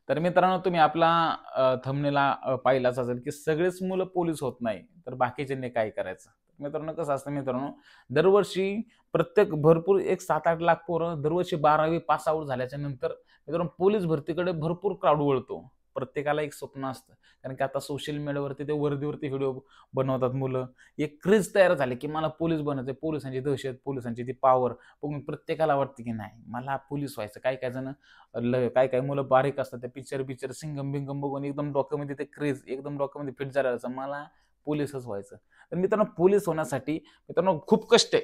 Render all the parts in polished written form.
तर मित्रांनो, तुम्ही आपला थंबनेलला पाहिलाच असेल, की सगळेच मुलं पोलीस होत नाही, तर बाकीच्यांनी काय करायचं? मित्रांनो, कसं असतं मित्रांनो, दरवर्षी प्रत्येक भरपूर एक 7-8 लाख पोरं दरवर्षी 12वी पास आउट झाल्याच्या नंतर मित्रांनो पोलीस भरतीकडे भरपूर क्राउड वळतो. प्रत्येकाला एक स्वप्न असतं. कारण की आता सोशल मीडियावरती ते वर्दीवरती व्हिडिओ बनवतात मुलं. एक क्रेज तयार झाली, की मला पोलीस बनायचंय. पोलिसांची दहशत, पोलिसांची ती पॉवर बघून प्रत्येकाला वाटतं, की नाही मला पोलीस व्हायचं. काही-काही जण काही-काही मुलं बारीक असतात. ते पिक्चर सिंघम-बिंघम बघून एकदम डोक्यामध्ये ते क्रेज एकदम डोक्यामध्ये फिट झालं असं मला पोलिसच व्हायचं. तर मित्रांनो पोलीस होण्यासाठी मित्रांनो खूप कष्ट आहे.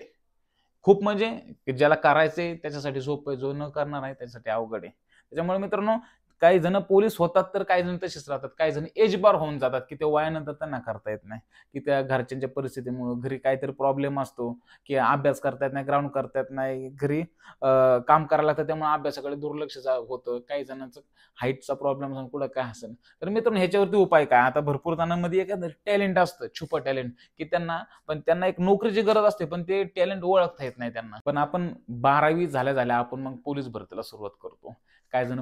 खूप म्हणजे ज्याला करायचंय त्याच्यासाठी सोपं आहे. जो न करणार आहे त्याच्यासाठी अवघड आहे. त्याच्यामुळे मित्रांनो काही जण पोलीस होतात, तर काही जण तसेच राहतात. काही जण एज बार होऊन जातात, की ते वयानंतर त्यांना करता येत नाही, की त्या घरच्यांच्या परिस्थितीमुळे घरी काहीतरी प्रॉब्लेम असतो, की अभ्यास करता येत नाही, ग्राउंड करता येत नाही. घरी काम करायला लागतं त्यामुळे अभ्यासाकडे दुर्लक्ष होतं. काही जणांचं हाईटचा प्रॉब्लेम असेल, कुठं काय असेल. तर मित्रांनो ह्याच्यावरती उपाय काय? आता भरपूर जणांमध्ये एखादं टॅलेंट असतं, छुपं टॅलेंट, की त्यांना एक नोकरीची गरज असते, पण ते टॅलेंट ओळखता येत नाही त्यांना. पण आपण 12वी झाल्या-झाल्या आपण मग पोलीस भरतीला सुरुवात करतो. काही जण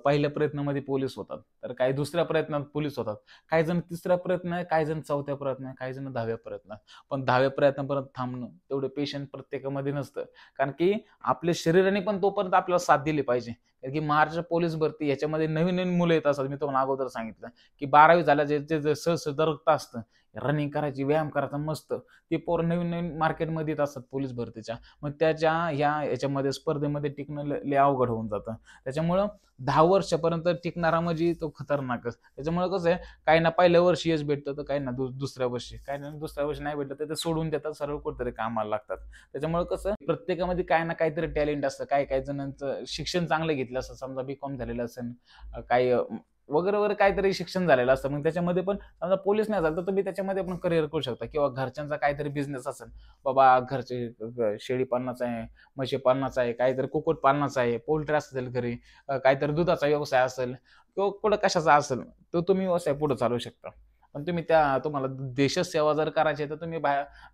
पहिल्या प्रयत्नामध्ये पोलीस होतात, तर काही दुसऱ्या प्रयत्नात पोलीस होतात. काही जण तिसऱ्या प्रयत्न, काही जण चौथ्या प्रयत्न, काही जण 10व्या प्रयत्नात. पण 10व्या प्रयत्नापर्यंत थांबणं तेवढं पेशन्स प्रत्येकामध्ये नसतं. कारण की आपल्या शरीराने पण तोपर्यंत आपल्याला साथ दिली पाहिजे. कारण की महाराष्ट्र पोलीस भरती ह्याच्यामध्ये नवीन-नवीन मुलं येत असतात. मी तुम्हाला अगोदर सांगितलं, की 12वी झाल्या जे सहज रक्त असतं, रनिंग करायची, व्यायाम करायचा मस्त. ते पोरं नवीन-नवीन मार्केटमध्ये येत असतात पोलीस भरतीच्या. मग ह्याच्यामध्ये स्पर्धेमध्ये टिकणं लय अवघड होऊन जातं. त्याच्यामुळं 10 वर्षापर्यंत टिकणारा म्हणजे तो खतरनाकच. त्याच्यामुळे कसं आहे, काहींना पहिल्या वर्षी यश भेटतं, तर काहींना दुसऱ्या वर्षी. काहींना दुसऱ्या वर्षी नाही भेटलं, तर ते सोडून देतात, सरळ कुठेतरी कामाला लागतात. त्याच्यामुळे कसं प्रत्येकामध्ये काही ना काहीतरी टॅलेंट असतं. काही-काही जणांचं शिक्षण चांगलं घेतलं असतं. समजा बी.कॉम झालेलं असेल, काही वगैरे काहीतरी शिक्षण झालेलं असतं. मग त्याच्यामध्ये पण समजा पोलीस नाही झालं, तर तुम्ही त्याच्यामध्ये पण करिअर करू शकता किंवा घरच्यांचा काहीतरी बिझनेस असेल. बाबा घरचे शेळी पालनाचा आहे, म्हशी पालनाचा आहे, काहीतरी कुक्कुट पालनाचा आहे, पोल्ट्री असेल घरी, काहीतरी दुधाचा व्यवसाय असेल किंवा कुठं कशाचा असेल, तर तुम्ही व्यवसाय पुढे चालवू शकता. पण तुम्हाला देशसेवा जर करायची आहे, तर तुम्ही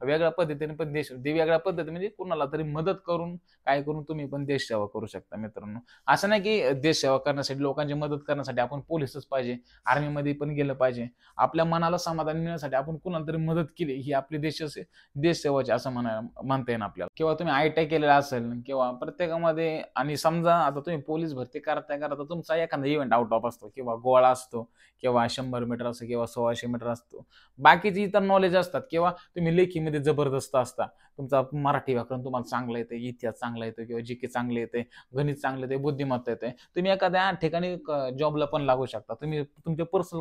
वेगळ्या पद्धतीने पण वेगळ्या पद्धती म्हणजे कुणाला तरी मदत करून, काय करून तुम्ही पण देशसेवा करू शकता मित्रांनो. असं नाही की देशसेवा करण्यासाठी, लोकांची मदत करण्यासाठी आपण पोलिसच पाहिजे, आर्मीमध्ये पण गेलं पाहिजे. आपल्या मनाला समाधान मिळण्यासाठी आपण कुणाला तरी मदत केली, ही आपली देशसेवाची असं म्हणता येईल आपल्याला. किंवा तुम्ही आय-टी-आय केलेला असेल किंवा प्रत्येकामध्ये आणि समजा आता तुम्ही पोलीस भरती करता तुमचा एखादा इव्हेंट आउट ऑफ असतो किंवा गोळा असतो किंवा 100 मीटर असतो किंवा 1600 मीटर असतो. बाकीची इतर नॉलेज असतात किंवा तुम्ही लेखीमध्ये जबरदस्त असता. तुमचा मराठी व्याकरण तुम्हाला चांगलं येतं, इतिहास चांगला येतो किंवा जी-के चांगले येते, गणित चांगलं येते, बुद्धिमत्ता येते. तुम्ही एखाद्या ठिकाणी जॉबला पण लागू शकता. तुम्ही तुमचे पर्सनल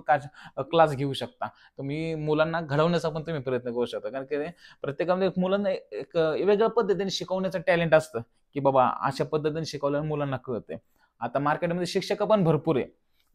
क्लास घेऊ शकता. तुम्ही मुलांना घडवण्याचा पण तुम्ही प्रयत्न करू शकता. कारण की प्रत्येकामध्ये मुलांना एक वेगळ्या पद्धतीने शिकवण्याचं टॅलेंट असतं, की बाबा अशा पद्धतीने शिकवल्यावर मुलांना कळतंय. आता मार्केटमध्ये शिक्षक पण भरपूर आहे.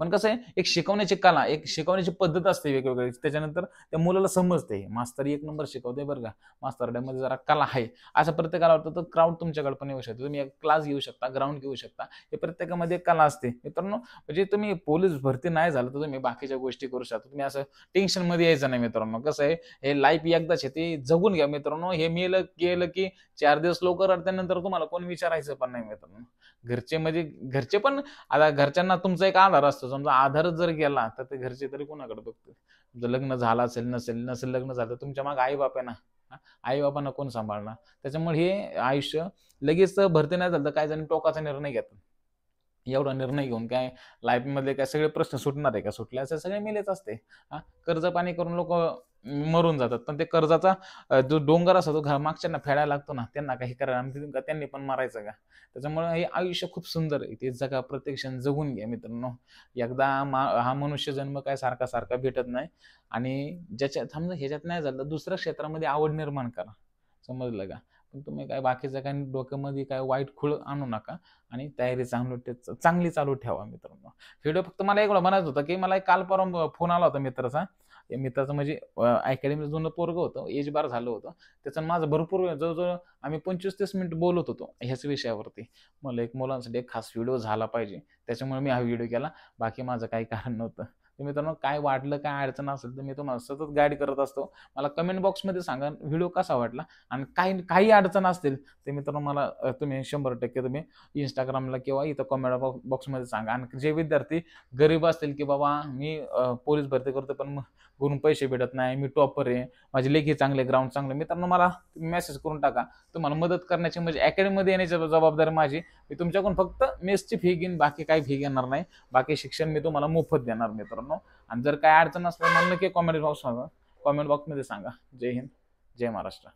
पण कसं आहे, एक शिकवण्याची कला, एक शिकवण्याची पद्धत असते वेगवेगळी. त्याच्यानंतर त्या मुलाला समजते. मास्तर एक नंबर शिकवतोय बरं का. मास्तरड्यामध्ये जरा कला आहे. असं प्रत्येकाला वाटतं, तर क्राउड तुमच्याकडे पण येऊ शकतो. तुम्ही एक क्लास घेऊ शकता, ग्राउंड घेऊ शकता. हे प्रत्येकामध्ये एक कला असते. मित्रांनो, म्हणजे तुम्ही पोलीस भरती नाही झालं, तर तुम्ही बाकीच्या गोष्टी करू शकता. तुम्ही असं टेन्शनमध्ये यायचं नाही मित्रांनो. कसं आहे, हे लाईफ एकदाच आहे, ते जगून घ्या मित्रांनो. हे मेलं गेलं की 4 दिवस लवकर रडल्यानंतर तुम्हाला कोण विचारायचं पण नाही मित्रांनो. घरचे पण आता घरच्यांना तुमचा एक आधार असतो. समजा आधारच जर गेला, तर ते घरचे तरी कोणाकडे बघतील? तुमचं लग्न झालं असेल, नसेल लग्न झालं, तर तुमच्या मागे आई-बाप आहे ना. आई-बापांना कोण सांभाळणार? त्याच्यामुळे हे आयुष्य लगेच भरती नाही झालं, तर काही जण टोकाचा निर्णय घेतात. एवढा निर्णय घेऊन काय लाईफमधले काय सगळे प्रश्न सुटणार आहे का? सुटले असे सगळे मेलेच असते. हां, कर्ज-पाणी करून लोकं मरून जातात. पण ते कर्जाचा जो डोंगर असतो तो मागच्यांना फेडायला लागतो ना, त्यांना काही करायला त्यांनी पण मरायचं का? त्याच्यामुळे हे आयुष्य खूप सुंदर आहे. ते जगा, प्रत्येक क्षण जगून घ्या मित्रांनो. एकदा हा मनुष्य जन्म काय सारखा-सारखा भेटत नाही आणि समजा ह्याच्यात नाही झालं, तर दुसऱ्या क्षेत्रामध्ये आवड निर्माण करा. समजलं का? पण तुम्ही काय बाकीचं काही डोक्यामध्ये काय वाईट खूळ आणू नका आणि तयारी चांगली चालू ठेवा मित्रांनो. व्हिडिओ फक्त मला एवढं म्हणायचं होतं, की मला एक काल परवा फोन आला होता मित्राचा. त्या मित्राचं म्हणजे अकॅडमीचं जुनं पोरगं होतं, एज बार झालं होतं. त्याचं आणि माझं भरपूर जवळ-जवळ आम्ही 25-30 मिनिट बोलत होतो ह्याच विषयावरती. म्हणलं एक मुलांसाठी एक खास व्हिडिओ झाला पाहिजे. त्याच्यामुळे मी हा व्हिडिओ केला. बाकी माझं काही कारण नव्हतं. तर मित्रांनो काय वाटलं, काय अडचण असेल तर मी तुम्हाला सतत गाईड करत असतो. मला कमेंट बॉक्समध्ये सांगा व्हिडिओ कसा वाटला, आणि काही अडचण असतील तर मित्रांनो मला तुम्ही 100% तुम्ही Instagramला किंवा इथं कमेंट बॉक्समध्ये सांगा. आणि जे विद्यार्थी गरीब असतील की बाबा मी पोलीस भरती करतो पण घरून पैसे भेटत नाही, मी टॉपर आहे, माझे लेखी चांगले, ग्राउंड चांगले, मित्रांनो मला मेसेज करून टाका. तुम्हाला मदत करण्याची म्हणजे अकॅडमीमध्ये येण्याची जबाबदारी माझी. मी तुमच्याकडून फक्त मेसची फी घेईन, बाकी काही फी घेणार नाही. बाकी शिक्षण मी तुम्हाला मोफत देणार मित्रांनो. आणि जर काय अडचण असल्यास मला नक्की कमेंट बॉक्समध्ये सांगा. जय हिंद, जय महाराष्ट्र.